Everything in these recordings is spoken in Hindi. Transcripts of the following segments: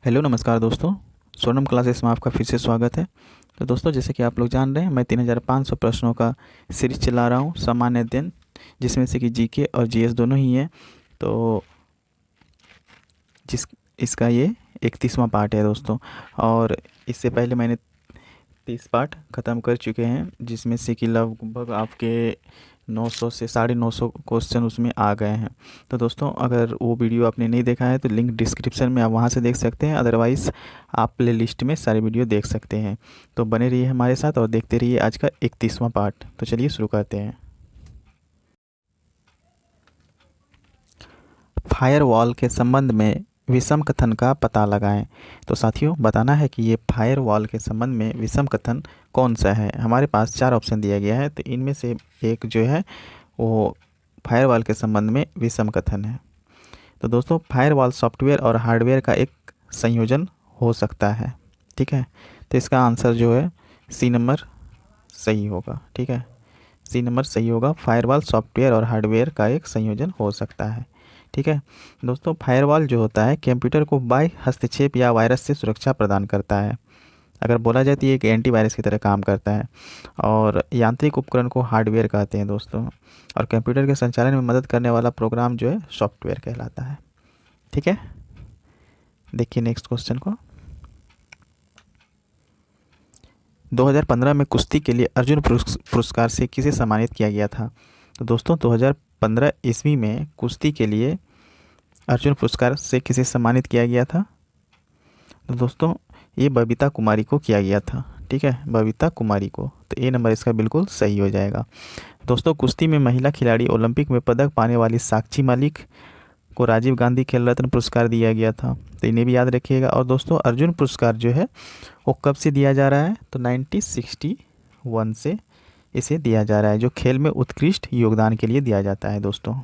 हेलो नमस्कार दोस्तों। स्वर्णम क्लासेस में आपका फिर से स्वागत है। तो दोस्तों, जैसे कि आप लोग जान रहे हैं, मैं 3500 प्रश्नों का सीरीज चला रहा हूँ, सामान्य अध्ययन, जिसमें से कि जीके और जीएस दोनों ही है। तो जिस इसका ये 31वां पार्ट है दोस्तों। और इससे पहले मैंने 30 पार्ट ख़त्म कर चुके हैं, जिसमें से कि लगभग आपके 900 से 950 क्वेश्चन उसमें आ गए हैं। तो दोस्तों, अगर वो वीडियो आपने नहीं देखा है तो लिंक डिस्क्रिप्शन में आप वहाँ से देख सकते हैं, अदरवाइज़ आप प्ले लिस्ट में सारे वीडियो देख सकते हैं। तो बने रहिए हमारे साथ और देखते रहिए आज का 31वां पार्ट। तो चलिए शुरू करते हैं। फायरवॉल के संबंध में विषम कथन का पता लगाएं। तो साथियों, बताना है कि ये फायरवॉल के संबंध में विषम कथन कौन सा है। हमारे पास 4 ऑप्शन दिया गया है, तो इनमें से एक जो है वो फायरवॉल के संबंध में विषम कथन है। तो दोस्तों, फायरवॉल सॉफ्टवेयर और हार्डवेयर का एक संयोजन हो सकता है। ठीक है, तो इसका आंसर जो है सी नंबर सही होगा। ठीक है, सी नंबर सही होगा। फायरवॉल सॉफ्टवेयर और हार्डवेयर का एक संयोजन हो सकता है। ठीक है दोस्तों, फायरवॉल जो होता है कंप्यूटर को बाह्य हस्तक्षेप या वायरस से सुरक्षा प्रदान करता है। अगर बोला जाए तो ये एक एंटीवायरस की तरह काम करता है। और यांत्रिक उपकरण को हार्डवेयर कहते हैं दोस्तों। और कंप्यूटर के संचालन में मदद करने वाला प्रोग्राम जो है सॉफ्टवेयर कहलाता है। ठीक है, देखिए नेक्स्ट क्वेश्चन को। 2015 में कुश्ती के लिए अर्जुन पुरस्कार से किसे सम्मानित किया गया था। तो दोस्तों, 2015 ईस्वी में कुश्ती के लिए अर्जुन पुरस्कार से किसे सम्मानित किया गया था। तो दोस्तों, ये बबीता कुमारी को किया गया था। ठीक है, बबीता कुमारी को। तो ए नंबर इसका बिल्कुल सही हो जाएगा। दोस्तों, कुश्ती में महिला खिलाड़ी ओलंपिक में पदक पाने वाली साक्षी मालिक को राजीव गांधी खेल रत्न पुरस्कार दिया गया था। तो इन्हें भी याद रखिएगा। और दोस्तों, अर्जुन पुरस्कार जो है वो कब से दिया जा रहा है, तो 1961 से इसे दिया जा रहा है, जो खेल में उत्कृष्ट योगदान के लिए दिया जाता है दोस्तों।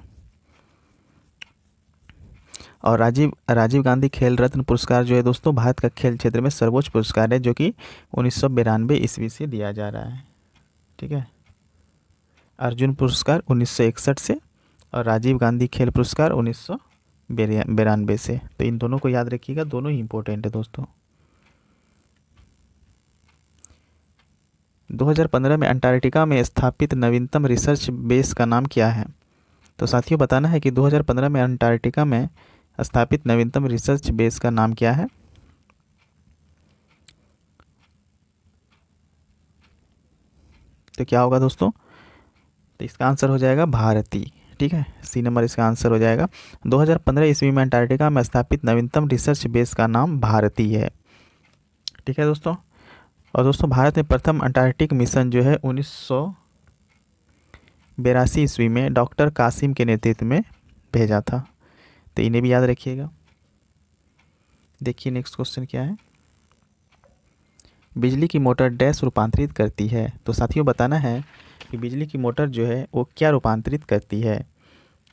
और राजीव राजीव गांधी खेल रत्न पुरस्कार जो है दोस्तों, भारत का खेल क्षेत्र में सर्वोच्च पुरस्कार है, जो कि 1992 ईस्वी से दिया जा रहा है। ठीक है, अर्जुन पुरस्कार 1961 से और राजीव गांधी खेल पुरस्कार 1992 से। तो इन दोनों को याद रखिएगा, दोनों ही इंपॉर्टेंट है दोस्तों। 2015 में अंटार्कटिका में स्थापित नवीनतम रिसर्च बेस का नाम क्या है। तो साथियों, बताना है कि 2015 में अंटार्कटिका में स्थापित नवीनतम रिसर्च बेस का नाम क्या है। तो क्या होगा दोस्तों, तो इसका आंसर हो जाएगा भारती। ठीक है, सी नंबर इसका आंसर हो जाएगा। 2015 ईस्वी में अंटार्कटिका में स्थापित नवीनतम रिसर्च बेस का नाम भारती है। ठीक है दोस्तों। और दोस्तों, भारत में प्रथम अंटार्कटिक मिशन जो है 1982 ईस्वी में डॉक्टर कासिम के नेतृत्व में भेजा था। तो इन्हें भी याद रखिएगा। देखिए नेक्स्ट क्वेश्चन क्या है। बिजली की मोटर डैश रूपांतरित करती है। तो साथियों, बताना है कि बिजली की मोटर जो है वो क्या रूपांतरित करती है।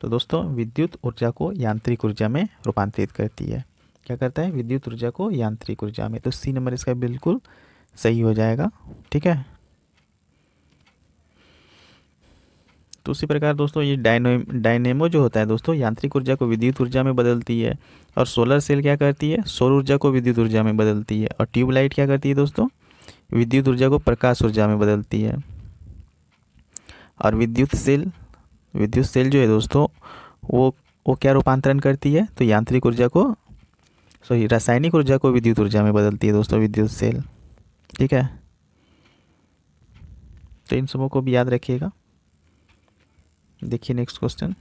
तो दोस्तों, विद्युत ऊर्जा को यांत्रिक ऊर्जा में रूपांतरित करती है। क्या करता है, विद्युत ऊर्जा को यांत्रिक ऊर्जा में। तो सी नंबर इसका बिल्कुल सही हो जाएगा। ठीक है, तो उसी प्रकार दोस्तों, ये डायनेमो जो होता है दोस्तों, यांत्रिक ऊर्जा को विद्युत ऊर्जा में बदलती है। और सोलर सेल क्या करती है, सौर ऊर्जा को विद्युत ऊर्जा में बदलती है। और ट्यूबलाइट क्या करती है दोस्तों, विद्युत ऊर्जा को प्रकाश ऊर्जा में बदलती है। और विद्युत सेल जो है दोस्तों, वो क्या रूपांतरण करती है, तो यांत्रिक ऊर्जा को, सॉरी, रासायनिक ऊर्जा को विद्युत ऊर्जा में बदलती है दोस्तों, विद्युत सेल। ठीक है, तो इन सबों को भी याद रखिएगा। देखिए नेक्स्ट क्वेश्चन।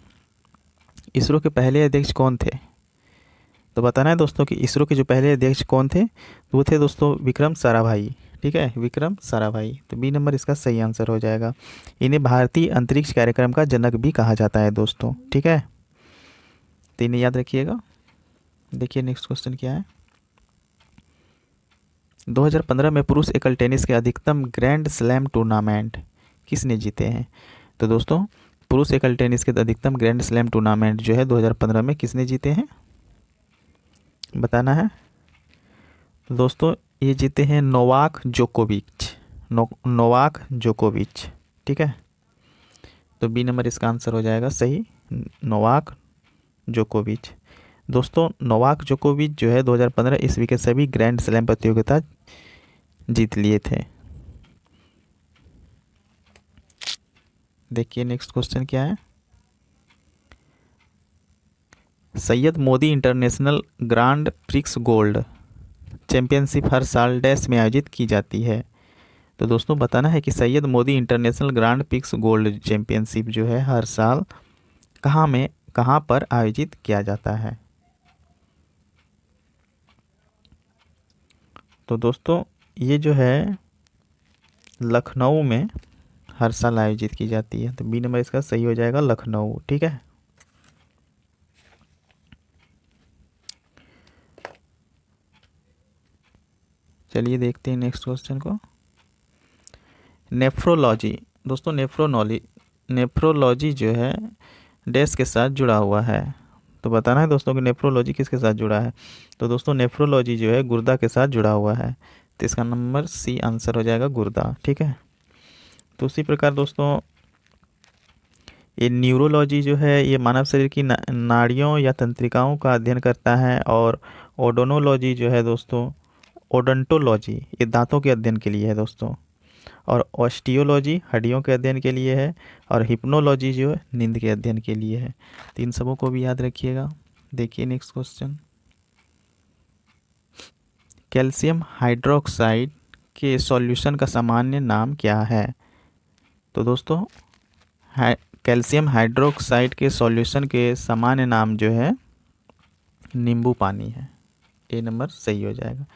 इसरो के पहले अध्यक्ष कौन थे। तो बताना है दोस्तों कि इसरो के जो पहले अध्यक्ष कौन थे, तो वो थे दोस्तों विक्रम साराभाई। ठीक है, विक्रम साराभाई। तो बी नंबर इसका सही आंसर हो जाएगा। इन्हें भारतीय अंतरिक्ष कार्यक्रम का जनक भी कहा जाता है दोस्तों। ठीक है, तो इन्हें याद रखिएगा। देखिए नेक्स्ट क्वेश्चन क्या है। 2015 में पुरुष एकल टेनिस के अधिकतम ग्रैंड स्लैम टूर्नामेंट किसने जीते हैं। तो दोस्तों, पुरुष एकल टेनिस के अधिकतम ग्रैंड स्लैम टूर्नामेंट जो है 2015 में किसने जीते हैं, बताना है। तो दोस्तों, ये जीते हैं नोवाक जोकोविच। नोवाक जोकोविच। ठीक है, तो बी नंबर इसका आंसर हो जाएगा सही, नोवाक जोकोविच। दोस्तों नोवाक जोकोविच जो है 2015 ईस्वी के सभी ग्रैंड स्लैम प्रतियोगिता जीत लिए थे। देखिए नेक्स्ट क्वेश्चन क्या है। Syed Modi international grand prix gold championship हर साल डैश में आयोजित की जाती है। तो दोस्तों बताना है कि Syed Modi international grand prix gold championship जो है हर साल कहाँ पर आयोजित किया जाता है। तो दोस्तों ये जो है लखनऊ में हर साल आयोजित की जाती है। तो बी नंबर इसका सही हो जाएगा लखनऊ। ठीक है। चलिए देखते हैं नेक्स्ट क्वेश्चन को। नेफ्रोलॉजी दोस्तों नेफ्रोलॉजी जो है डैश के साथ जुड़ा हुआ है। तो बताना है दोस्तों कि नेफ्रोलॉजी किसके साथ जुड़ा है। तो दोस्तों नेफ्रोलॉजी जो है गुर्दा के साथ जुड़ा हुआ है। तो इसका नंबर सी आंसर हो जाएगा गुर्दा। ठीक है। तो उसी प्रकार दोस्तों ये न्यूरोलॉजी जो है ये मानव शरीर की नाड़ियों या तंत्रिकाओं का अध्ययन करता है। और ओडोनोलॉजी जो है दोस्तों ओडोंटोलॉजी ये दांतों के अध्ययन के लिए है दोस्तों। और ऑस्टियोलॉजी हड्डियों के अध्ययन के लिए है। और हिप्नोलॉजी जो है नींद के अध्ययन के लिए है। तो इन सबों को भी याद रखिएगा। देखिए नेक्स्ट क्वेश्चन। कैल्शियम हाइड्रोक्साइड के सॉल्यूशन का सामान्य नाम क्या है। तो दोस्तों कैल्शियम हाइड्रोक्साइड के सॉल्यूशन के सामान्य नाम जो है नींबू पानी है। ए नंबर सही हो जाएगा।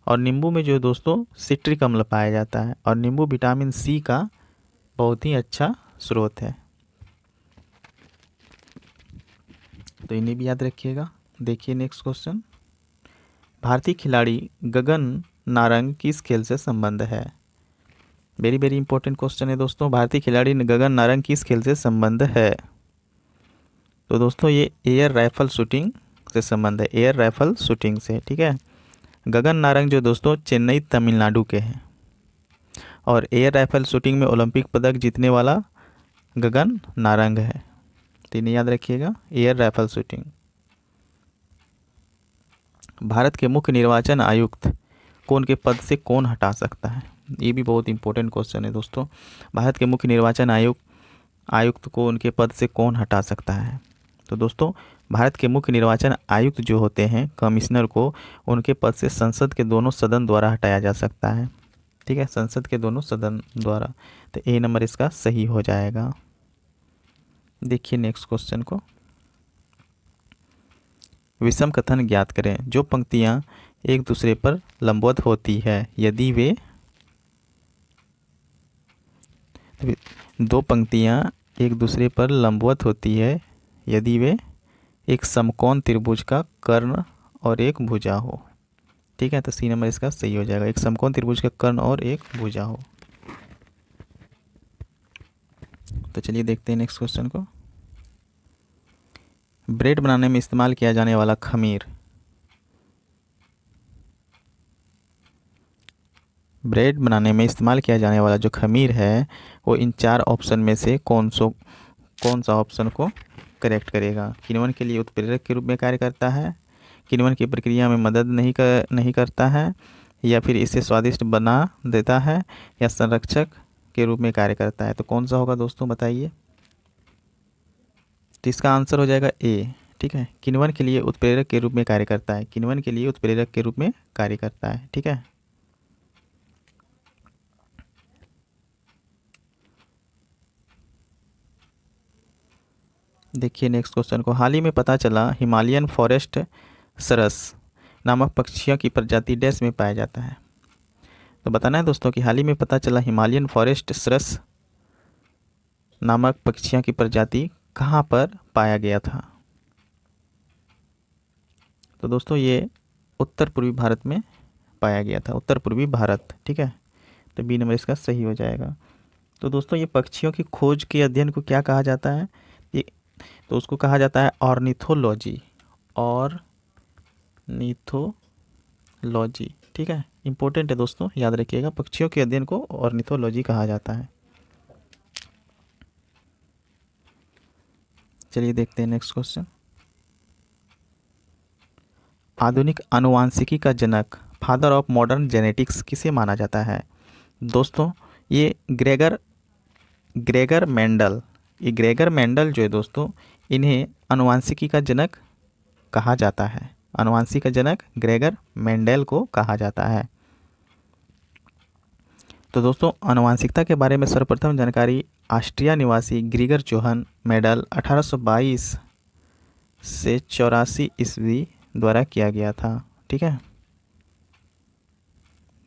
और नींबू में जो है दोस्तों सिट्रिक अम्ल पाया जाता है। और नींबू विटामिन सी का बहुत ही अच्छा स्रोत है। तो इन्हें भी याद रखिएगा। देखिए नेक्स्ट क्वेश्चन। भारतीय खिलाड़ी गगन नारंग किस खेल से संबंध है। वेरी वेरी इंपॉर्टेंट क्वेश्चन है दोस्तों। भारतीय खिलाड़ी गगन नारंग किस खेल से संबंध है। तो दोस्तों ये एयर राइफल शूटिंग से संबंध है। एयर राइफल शूटिंग से। ठीक है। गगन नारंग जो दोस्तों चेन्नई तमिलनाडु के हैं। और एयर राइफल शूटिंग में ओलंपिक पदक जीतने वाला गगन नारंग है। तो इन्हें याद रखिएगा। Air rifle shooting. भारत के मुख्य निर्वाचन आयुक्त को उनके पद से कौन हटा सकता है। ये भी बहुत इंपॉर्टेंट क्वेश्चन है दोस्तों। भारत के मुख्य निर्वाचन आयुक्त को उनके पद से कौन हटा सकता है। तो दोस्तों भारत के मुख्य निर्वाचन आयुक्त जो होते हैं कमिश्नर को उनके पद से संसद के दोनों सदन द्वारा हटाया जा सकता है। ठीक है। संसद के दोनों सदन द्वारा। तो ए नंबर इसका सही हो जाएगा। देखिए नेक्स्ट क्वेश्चन को। विषम कथन ज्ञात करें। जो पंक्तियां एक दूसरे पर लंबवत होती है यदि वे दो पंक्तियां एक दूसरे पर लंबवत होती है यदि वे एक समकोण त्रिभुज का कर्ण और एक भुजा हो। ठीक है। तो सी नंबर इसका सही हो जाएगा। एक समकोण त्रिभुज का कर्ण और एक भुजा हो। तो चलिए देखते हैं नेक्स्ट क्वेश्चन को। ब्रेड बनाने में इस्तेमाल किया जाने वाला खमीर। ब्रेड बनाने में इस्तेमाल किया जाने वाला जो खमीर है वो इन चार ऑप्शन में से कौन सा ऑप्शन को करेक्ट करेगा। किण्वन के लिए उत्प्रेरक के रूप में कार्य करता है, किण्वन की प्रक्रिया में मदद नहीं करता है, या फिर इसे स्वादिष्ट बना देता है, या संरक्षक के रूप में कार्य करता है। तो कौन सा होगा दोस्तों बताइए। तो इसका आंसर हो जाएगा ए। ठीक है। किण्वन के लिए उत्प्रेरक के रूप में कार्य करता है। किण्वन के लिए उत्प्रेरक के रूप में कार्य करता है। ठीक है। देखिए नेक्स्ट क्वेश्चन को। हाल ही में पता चला हिमालयन फॉरेस्ट सरस नामक पक्षियों की प्रजाति डैश में पाया जाता है। तो बताना है दोस्तों कि हाल ही में पता चला हिमालयन फॉरेस्ट सरस नामक पक्षियों की प्रजाति कहाँ पर पाया गया था। तो दोस्तों ये उत्तर पूर्वी भारत में पाया गया था। उत्तर पूर्वी भारत। ठीक है। तो बी नंबर इसका सही हो जाएगा। तो दोस्तों ये पक्षियों की खोज के अध्ययन को क्या कहा जाता है। ये तो उसको कहा जाता है ऑर्निथोलॉजी। ऑर्निथोलॉजी। ठीक है। इंपॉर्टेंट है दोस्तों, याद रखिएगा। पक्षियों के अध्ययन को ऑर्निथोलॉजी कहा जाता है। चलिए देखते हैं नेक्स्ट क्वेश्चन। आधुनिक आनुवांशिकी का जनक, फादर ऑफ मॉडर्न जेनेटिक्स किसे माना जाता है? दोस्तों ये ग्रेगर ग्रेगर मेंडल। ये ग्रेगर मेंडल जो है दोस्तों, इन्हें आनुवांशिकी का जनक कहा जाता है। आनुवांशिकी का जनक ग्रेगर मेंडल को कहा जाता है। तो दोस्तों आनुवांशिकता के बारे में सर्वप्रथम जानकारी ऑस्ट्रिया निवासी ग्रीगर जोहन मेंडल 1822 से 84 ईस्वी द्वारा किया गया था। ठीक है,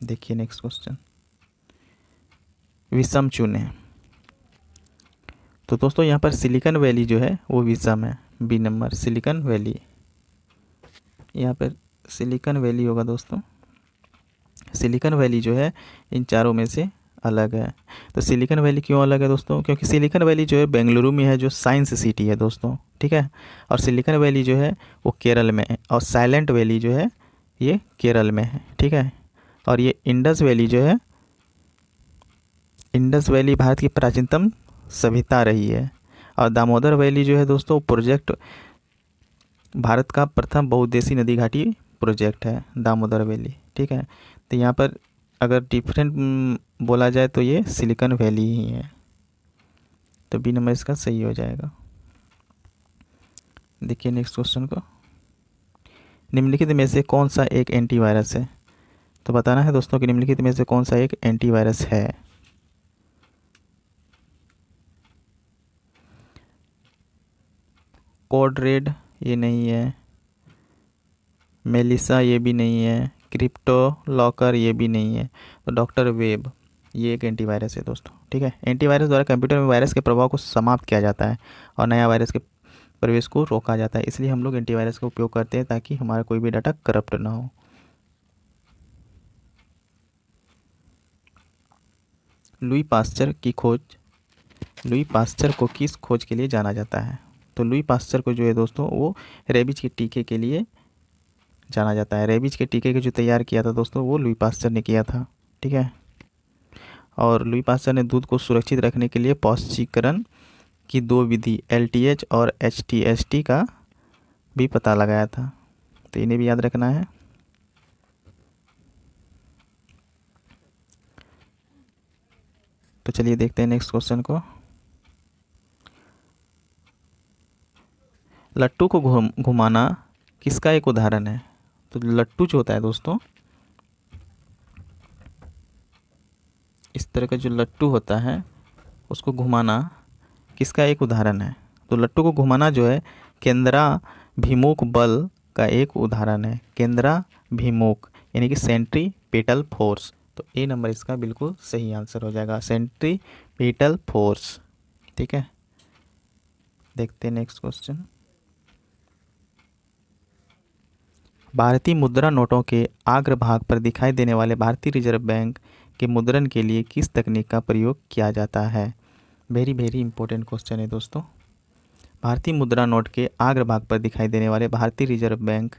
देखिए नेक्स्ट क्वेश्चन, विषम चुने। तो दोस्तों यहाँ पर सिलिकॉन वैली जो है वो विषम है, बी नंबर सिलिकॉन वैली। यहाँ पर सिलिकॉन वैली होगा दोस्तों। सिलिकॉन वैली जो है इन चारों में से अलग है। तो सिलिकॉन वैली क्यों अलग है दोस्तों? क्योंकि सिलिकॉन वैली जो है बेंगलुरु में है, जो साइंस सिटी है दोस्तों। ठीक है, और सिलिकॉन वैली जो है वो केरल में है, और साइलेंट वैली जो है ये केरल में है। ठीक है, और ये इंडस वैली जो है, इंडस वैली भारत की प्राचीनतम सभ्यता रही है। और दामोदर वैली जो है दोस्तों प्रोजेक्ट भारत का प्रथम बहुउद्देशीय नदी घाटी प्रोजेक्ट है, दामोदर वैली। ठीक है, तो यहाँ पर अगर डिफरेंट बोला जाए तो ये सिलिकॉन वैली ही है। तो बी नंबर इसका सही हो जाएगा। देखिए नेक्स्ट क्वेश्चन को, निम्नलिखित में से कौन सा एक एंटीवायरस है? तो बताना है दोस्तों कि निम्नलिखित में से कौन सा एक एंटीवायरस है। कोड रेड ये नहीं है, मेलिसा ये भी नहीं है, क्रिप्टो लॉकर ये भी नहीं है, तो डॉक्टर वेब ये एक एंटीवायरस है दोस्तों। ठीक है, एंटीवायरस द्वारा कंप्यूटर में वायरस के प्रभाव को समाप्त किया जाता है और नया वायरस के प्रवेश को रोका जाता है। इसलिए हम लोग एंटीवायरस का उपयोग करते हैं ताकि हमारा कोई भी डाटा करप्ट ना हो। लुई पास्चर की खोज, लुई पास्चर को किस खोज के लिए जाना जाता है? तो लुई पास्चर को जो है दोस्तों वो रेबीज के टीके के लिए जाना जाता है। रेबीज के टीके को जो तैयार किया था दोस्तों वो लुई पास्चर ने किया था। ठीक है, और लुई पास्चर ने दूध को सुरक्षित रखने के लिए पौष्टिकरण की दो विधि LTH और HTST का भी पता लगाया था। तो इन्हें भी याद रखना है। तो चलिए देखते हैं नेक्स्ट क्वेश्चन को, लट्टू को घुमाना किसका एक उदाहरण है? तो लट्टू जो होता है दोस्तों, इस तरह का जो लट्टू होता है उसको घुमाना किसका एक उदाहरण है? तो लट्टू को घुमाना जो है केंद्राभिमुख बल का एक उदाहरण है। केंद्राभिमुख यानी कि सेंट्रीपेटल फोर्स। तो ए नंबर इसका बिल्कुल सही आंसर हो जाएगा, सेंट्रीपेटल फोर्स। ठीक है, देखते हैं नेक्स्ट क्वेश्चन, भारतीय मुद्रा नोटों के अग्रभाग पर दिखाई देने वाले भारतीय रिजर्व बैंक के मुद्रण के लिए किस तकनीक का प्रयोग किया जाता है? वेरी वेरी इंपॉर्टेंट क्वेश्चन है दोस्तों। भारतीय मुद्रा नोट के अग्रभाग पर दिखाई देने वाले भारतीय रिजर्व बैंक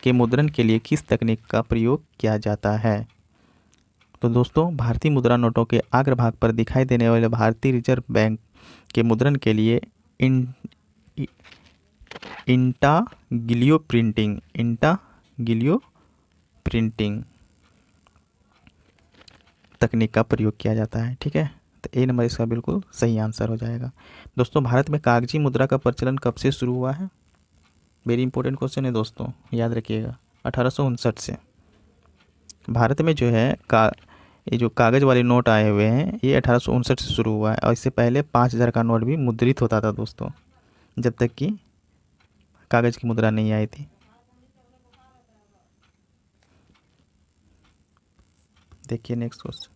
के मुद्रण के लिए किस तकनीक का प्रयोग किया जाता है? तो दोस्तों भारतीय मुद्रा नोटों के अग्रभाग पर दिखाई देने वाले भारतीय रिजर्व बैंक के मुद्रण के लिए इंटागिलियो प्रिंटिंग तकनीक का प्रयोग किया जाता है। ठीक है, तो ए नंबर इसका बिल्कुल सही आंसर हो जाएगा। दोस्तों भारत में कागजी मुद्रा का प्रचलन कब से शुरू हुआ है? वेरी इंपॉर्टेंट क्वेश्चन है दोस्तों, याद रखिएगा। 1859 से भारत में जो है ये जो कागज़ वाले नोट आए हुए हैं ये 1859 से शुरू हुआ है, और इससे पहले 5000 का नोट भी मुद्रित होता था दोस्तों, जब तक कि कागज़ की मुद्रा नहीं आई थी। देखिए नेक्स्ट क्वेश्चन,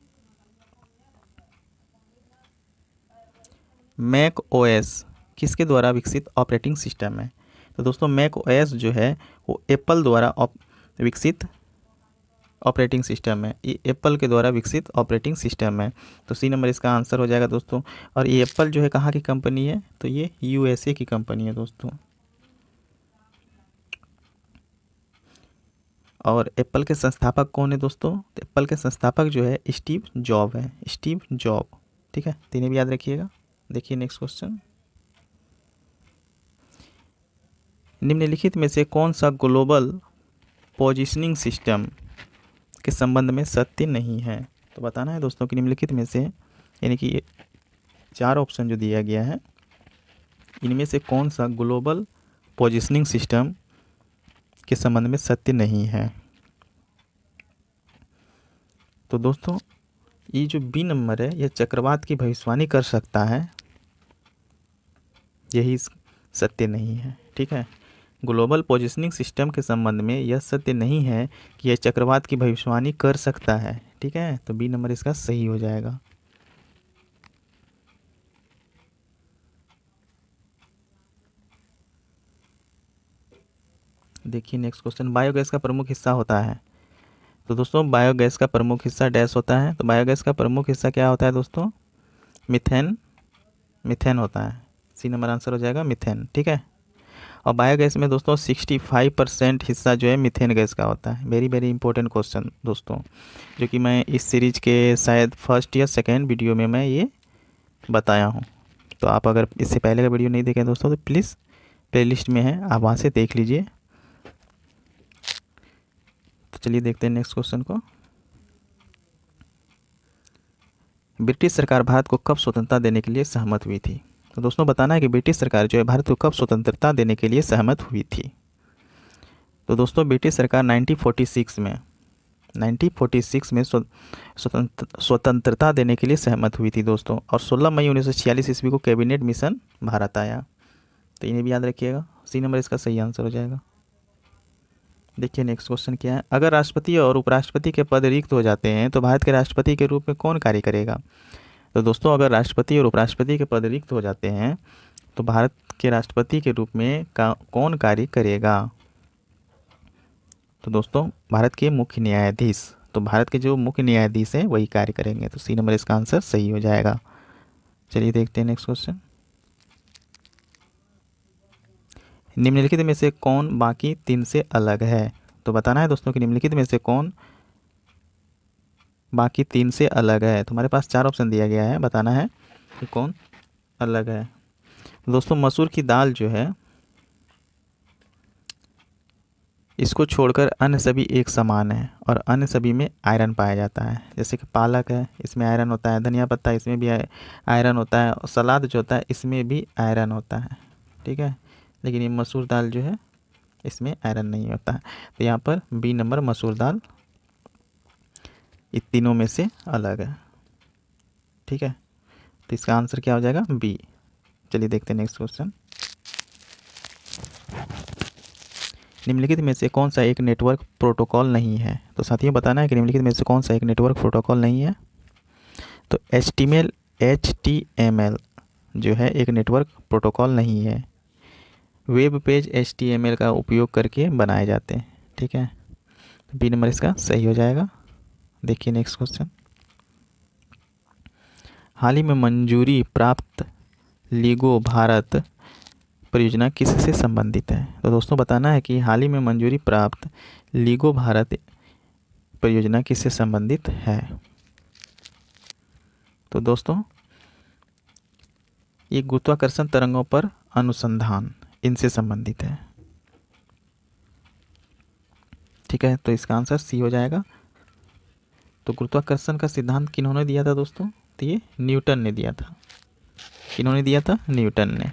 मैक ओएस किसके द्वारा विकसित ऑपरेटिंग सिस्टम है? तो दोस्तों मैक ओएस जो है वो एप्पल द्वारा विकसित ऑपरेटिंग सिस्टम है। ये एप्पल के द्वारा विकसित ऑपरेटिंग सिस्टम है। तो सी नंबर इसका आंसर हो जाएगा दोस्तों। और ये एप्पल जो है कहाँ की कंपनी है? तो ये USA की कंपनी है दोस्तों। और एप्पल के संस्थापक कौन है दोस्तों? तो एप्पल के संस्थापक जो है स्टीव जॉब है, स्टीव जॉब। ठीक है, तीनों भी याद रखिएगा। देखिए नेक्स्ट क्वेश्चन, निम्नलिखित में से कौन सा ग्लोबल पोजिशनिंग सिस्टम के संबंध में सत्य नहीं है। तो बताना है दोस्तों कि निम्नलिखित में से, यानी कि ये 4 ऑप्शन जो दिया गया है, इनमें से कौन सा ग्लोबल पोजिशनिंग सिस्टम के संबंध में सत्य नहीं है। तो दोस्तों ये जो बी नंबर है, यह चक्रवात की भविष्यवाणी कर सकता है, यही सत्य नहीं है। ठीक है, ग्लोबल पोजिशनिंग सिस्टम के संबंध में यह सत्य नहीं है कि यह चक्रवात की भविष्यवाणी कर सकता है। ठीक है, तो बी नंबर इसका सही हो जाएगा। देखिए नेक्स्ट क्वेश्चन, बायोगैस का प्रमुख हिस्सा होता है। तो दोस्तों बायोगैस का प्रमुख हिस्सा डैश होता है। तो बायोगैस का प्रमुख हिस्सा क्या होता है दोस्तों? मिथेन, मिथेन होता है। सी नंबर आंसर हो जाएगा मिथेन। ठीक है, और बायोगैस में दोस्तों 65% हिस्सा जो है मिथेन गैस का होता है। वेरी वेरी इंपॉर्टेंट क्वेश्चन दोस्तों, जो कि मैं इस सीरीज के शायद फर्स्ट या सेकेंड वीडियो में मैं ये बताया हूँ। तो आप अगर इससे पहले का वीडियो नहीं देखें दोस्तों तो प्लीज़ प्लेलिस्ट में है, आप वहाँ से देख लीजिए। तो चलिए देखते हैं नेक्स्ट क्वेश्चन को। ब्रिटिश सरकार भारत को कब स्वतंत्रता देने के लिए सहमत हुई थी? तो दोस्तों बताना है कि ब्रिटिश सरकार जो है भारत को कब स्वतंत्रता देने के लिए सहमत हुई थी। तो दोस्तों ब्रिटिश सरकार 1946 में स्वतंत्रता देने के लिए सहमत हुई थी दोस्तों, और 16 मई 1946 ईस्वी को कैबिनेट मिशन भारत आया। तो इन्हें भी याद रखिएगा, सी नंबर इसका सही आंसर हो जाएगा। देखिए नेक्स्ट क्वेश्चन क्या है, अगर राष्ट्रपति और उपराष्ट्रपति के पद रिक्त हो जाते हैं तो भारत के राष्ट्रपति के रूप में कौन कार्य करेगा? तो दोस्तों अगर राष्ट्रपति और उपराष्ट्रपति के पद रिक्त हो जाते हैं तो भारत के राष्ट्रपति के रूप में कौन कार्य करेगा? तो दोस्तों भारत के मुख्य न्यायाधीश। तो भारत के जो मुख्य न्यायाधीश हैं वही कार्य करेंगे। तो सी नंबर इसका आंसर सही हो जाएगा। चलिए देखते हैं नेक्स्ट क्वेश्चन, निम्नलिखित में से कौन बाकी 3 से अलग है? तो बताना है दोस्तों कि निम्नलिखित में से कौन बाकी 3 से अलग है। तो हमारे पास 4 ऑप्शन दिया गया है, बताना है कि कौन अलग है। दोस्तों मसूर की दाल जो है, इसको छोड़कर अन्य सभी एक समान है और अन्य सभी में आयरन पाया जाता है। जैसे कि पालक है, इसमें आयरन होता है, धनिया पत्ता इसमें भी आयरन होता है, और सलाद जो होता है इसमें भी आयरन होता है। ठीक है, लेकिन ये मसूर दाल जो है इसमें आयरन नहीं होता है। तो यहाँ पर बी नंबर मसूर दाल इन तीनों में से अलग है। ठीक है, तो इसका आंसर क्या हो जाएगा? बी। चलिए देखते हैं नेक्स्ट क्वेश्चन, निम्नलिखित में से कौन सा एक नेटवर्क प्रोटोकॉल नहीं है? तो साथियों बताना है कि निम्नलिखित में से कौन सा एक नेटवर्क प्रोटोकॉल नहीं है। तो HTML जो है एक नेटवर्क प्रोटोकॉल नहीं है। वेब पेज HTML का उपयोग करके बनाए जाते हैं। ठीक है, तो बी नंबर इसका सही हो जाएगा। देखिए नेक्स्ट क्वेश्चन, हाल ही में मंजूरी प्राप्त लीगो भारत परियोजना किससे संबंधित है? तो दोस्तों बताना है कि हाल ही में मंजूरी प्राप्त लीगो भारत परियोजना किससे संबंधित है। तो दोस्तों ये गुरुत्वाकर्षण तरंगों पर अनुसंधान इनसे संबंधित है। ठीक है, तो इसका आंसर सी हो जाएगा। तो गुरुत्वाकर्षण का सिद्धांत किन्होंने दिया था दोस्तों? तो ये न्यूटन ने दिया था। किन्होंने दिया था? न्यूटन ने।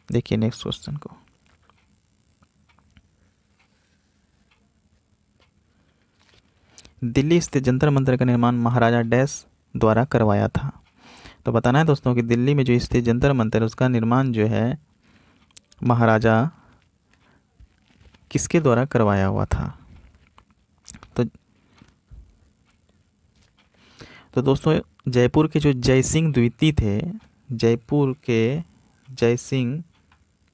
देखिए नेक्स्ट क्वेश्चन को, दिल्ली स्थित जंतर मंतर का निर्माण महाराजा डैश द्वारा करवाया था। तो बताना है दोस्तों कि दिल्ली में जो स्थित जंतर मंतर उसका निर्माण जो है महाराजा किसके द्वारा करवाया हुआ था? तो दोस्तों जयपुर के जो जयसिंह द्वितीय थे, जयपुर के जयसिंह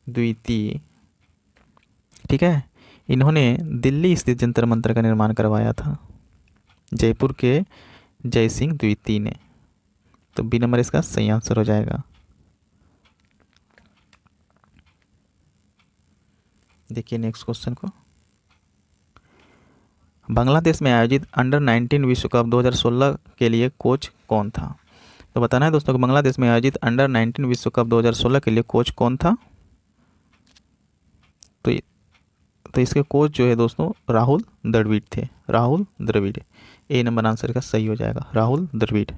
द्वितीय, ठीक है, इन्होंने दिल्ली स्थित जंतर मंतर का निर्माण करवाया था, जयपुर के जयसिंह द्वितीय ने। तो बी नंबर इसका सही आंसर हो जाएगा। देखिए नेक्स्ट क्वेश्चन को, बांग्लादेश में आयोजित अंडर 19 विश्व कप 2016 के लिए कोच कौन था? तो बताना है दोस्तों कि बांग्लादेश में आयोजित अंडर 19 विश्व कप 2016 के लिए कोच कौन था? तो इसके कोच जो है दोस्तों राहुल द्रविड़ थे, राहुल द्रविड़। ए नंबर आंसर का सही हो जाएगा, राहुल द्रविड़।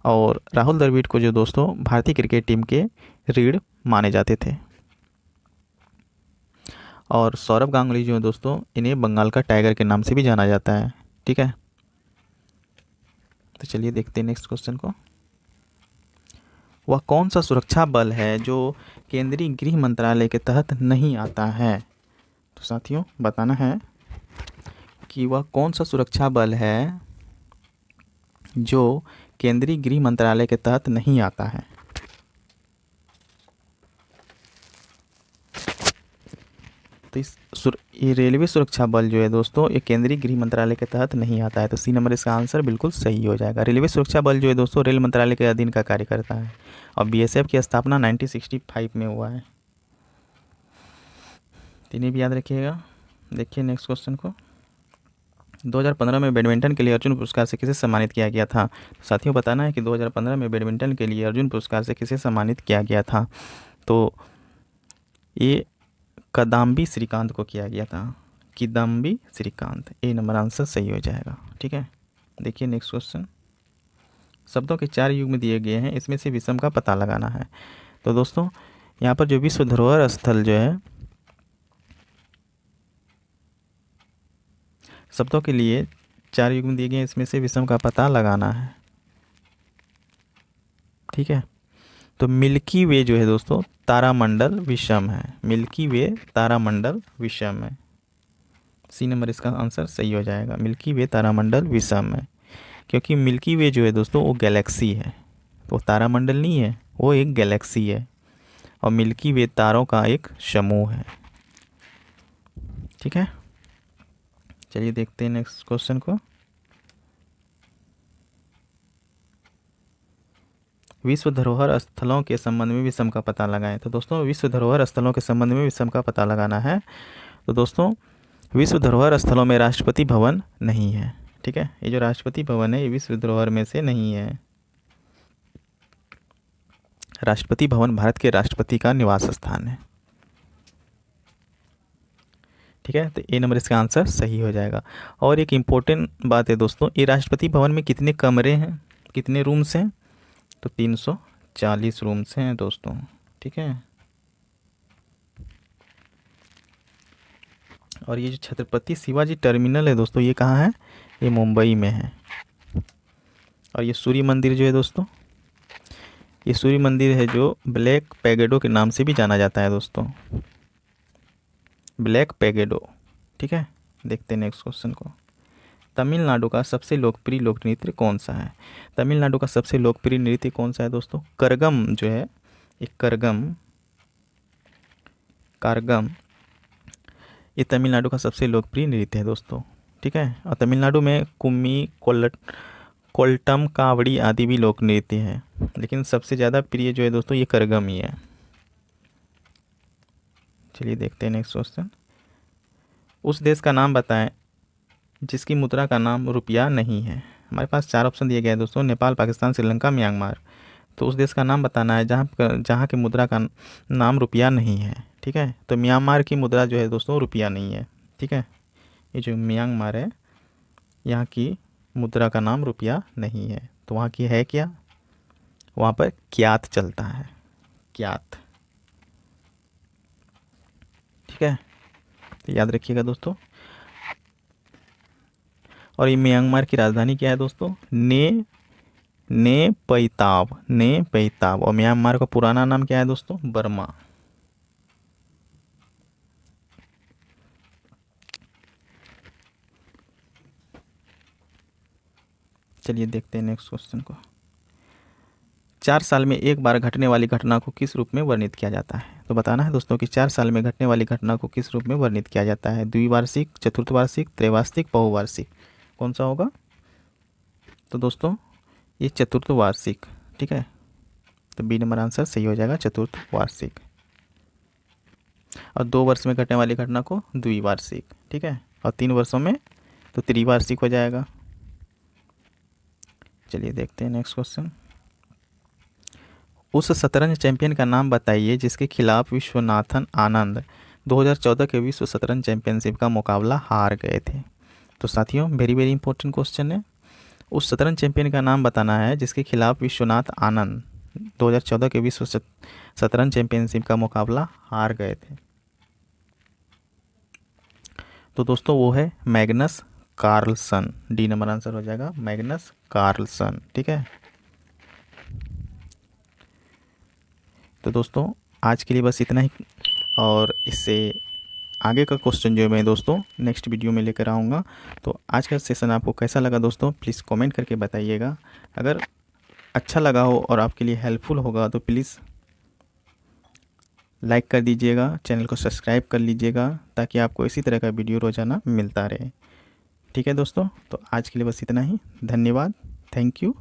और राहुल द्रविड़ को जो दोस्तों भारतीय क्रिकेट टीम के रीढ़ माने जाते थे। और सौरभ गांगुली जो है दोस्तों, इन्हें बंगाल का टाइगर के नाम से भी जाना जाता है। ठीक है, तो चलिए देखते हैं नेक्स्ट क्वेश्चन को। वह कौन सा सुरक्षा बल है जो केंद्रीय गृह मंत्रालय के तहत नहीं आता है? तो साथियों बताना है कि वह कौन सा सुरक्षा बल है जो केंद्रीय गृह मंत्रालय के तहत नहीं आता है। तो ये रेलवे सुरक्षा बल जो है दोस्तों, ये केंद्रीय गृह मंत्रालय के तहत नहीं आता है। तो सी नंबर इसका आंसर बिल्कुल सही हो जाएगा। रेलवे सुरक्षा बल जो है दोस्तों रेल मंत्रालय के अधीन का कार्य करता है और बीएसएफ की स्थापना 1965 में हुआ है। इन्हें भी याद रखिएगा। देखिए नेक्स्ट क्वेश्चन को। 2015 में बैडमिंटन के लिए अर्जुन पुरस्कार से किसे सम्मानित किया गया था? साथियों बताना है कि 2015 में बैडमिंटन के लिए अर्जुन पुरस्कार से किसे सम्मानित किया गया था? तो ये किदाम्बी श्रीकांत को किया गया था, किदाम्बी श्रीकांत। ए नंबर आंसर सही हो जाएगा। ठीक है, देखिए नेक्स्ट क्वेश्चन। शब्दों के 4 युग्म दिए गए हैं, इसमें से विषम का पता लगाना है। तो दोस्तों यहाँ पर जो विश्व धरोहर स्थल जो है, शब्दों के लिए 4 युग्म दिए गए हैं, इसमें से विषम का पता लगाना है। ठीक है, तो मिल्की वे जो है दोस्तों तारामंडल विषम है, मिल्की वे तारामंडल विषम है। सी नंबर इसका आंसर सही हो जाएगा, मिल्की वे तारामंडल विषम है। क्योंकि मिल्की वे जो है दोस्तों वो गैलेक्सी है, वो तारामंडल नहीं है, वो एक गैलेक्सी है और मिल्की वे तारों का एक समूह है। ठीक है, चलिए देखते हैं नेक्स्ट क्वेश्चन को। विश्व धरोहर स्थलों के संबंध में विषम का पता लगाएं। तो दोस्तों विश्व धरोहर स्थलों के संबंध में विषम का पता लगाना है। तो दोस्तों विश्व धरोहर स्थलों में राष्ट्रपति भवन नहीं है। ठीक है, ये जो राष्ट्रपति भवन है ये विश्व धरोहर में से नहीं है। राष्ट्रपति भवन भारत के राष्ट्रपति का निवास स्थान है। ठीक है, तो ए नंबर इसका आंसर सही हो जाएगा। और एक इम्पोर्टेंट बात है दोस्तों, ये राष्ट्रपति भवन में कितने कमरे हैं, कितने रूम्स हैं? तो 340 रूम्स हैं दोस्तों। ठीक है, और ये जो छत्रपति शिवाजी टर्मिनल है दोस्तों, ये कहाँ है? ये मुंबई में है। और ये सूर्य मंदिर जो है दोस्तों, ये सूर्य मंदिर है जो ब्लैक पैगोडा के नाम से भी जाना जाता है दोस्तों, ब्लैक पैगोडा। ठीक है, देखते हैं नेक्स्ट क्वेश्चन को। तमिलनाडु का सबसे लोकप्रिय लोक नृत्य कौन सा है? तमिलनाडु का सबसे लोकप्रिय नृत्य कौन सा है दोस्तों? करगम जो है, एक कारगम ये तमिलनाडु का सबसे लोकप्रिय नृत्य है दोस्तों। ठीक है, और तमिलनाडु में कुम्मी, कोल्टम, कावड़ी आदि भी लोक नृत्य हैं, लेकिन सबसे ज़्यादा प्रिय जो है दोस्तों ये करगम ही है। चलिए देखते हैं नेक्स्ट क्वेश्चन। उस देश का नाम बताएं जिसकी मुद्रा का नाम रुपया नहीं है। हमारे पास 4 ऑप्शन दिए गए हैं दोस्तों, नेपाल, पाकिस्तान, श्रीलंका, म्यांमार। तो उस देश का नाम बताना है जहाँ की मुद्रा का नाम रुपया नहीं है। ठीक है, तो म्यांमार की मुद्रा जो है दोस्तों रुपया नहीं है। ठीक है, ये जो म्यांमार है यहाँ की मुद्रा का नाम रुपया नहीं है। तो वहाँ की है क्या? वहाँ पर क्यात चलता है, क्यात। ठीक है, तो याद रखिएगा दोस्तों। और ये म्यांमार की राजधानी क्या है दोस्तों? ने पैताब। और म्यांमार का पुराना नाम क्या है दोस्तों? बर्मा। चलिए देखते हैं नेक्स्ट क्वेश्चन को। 4 साल में एक बार घटने वाली घटना को किस रूप में वर्णित किया जाता है? तो बताना है दोस्तों कि 4 साल में घटने वाली घटना को किस रूप में वर्णित किया जाता है? द्विवार्षिक, चतुर्थवार्षिक, त्रैवार्षिक, बहुवार्षिक, कौन सा होगा? तो दोस्तों ये चतुर्थवार्षिक। ठीक है, तो बी नंबर आंसर सही हो जाएगा, चतुर्थवार्षिक। और 2 वर्ष में घटने वाली घटना को द्विवार्षिक। ठीक है, और 3 वर्षों में तो त्रिवार्षिक हो जाएगा। चलिए देखते हैं नेक्स्ट क्वेश्चन। उस शतरंज चैंपियन का नाम बताइए जिसके खिलाफ विश्वनाथन आनंद 2014 के विश्व शतरंज चैंपियनशिप का मुकाबला हार गए थे। तो साथियों वेरी वेरी इंपॉर्टेंट क्वेश्चन है। उस शतरंज चैंपियन का नाम बताना है जिसके खिलाफ विश्वनाथ आनंद 2014 के विश्व शतरंज चैंपियनशिप का मुकाबला हार गए थे। तो दोस्तों वो है Magnus Carlsen. The number answer हो जाएगा मैग्नस कार्लसन। ठीक है। तो दोस्तों आज के लिए बस इतना ही, और इससे आगे का क्वेश्चन जो मैं दोस्तों नेक्स्ट वीडियो में लेकर आऊँगा। तो आज का सेशन आपको कैसा लगा दोस्तों, प्लीज़ कमेंट करके बताइएगा। अगर अच्छा लगा हो और आपके लिए हेल्पफुल होगा तो प्लीज़ लाइक कर दीजिएगा, चैनल को सब्सक्राइब कर लीजिएगा, ताकि आपको इसी तरह का वीडियो रोज़ाना मिलता रहे। ठीक है दोस्तों, तो आज के लिए बस इतना ही। धन्यवाद। Thank you.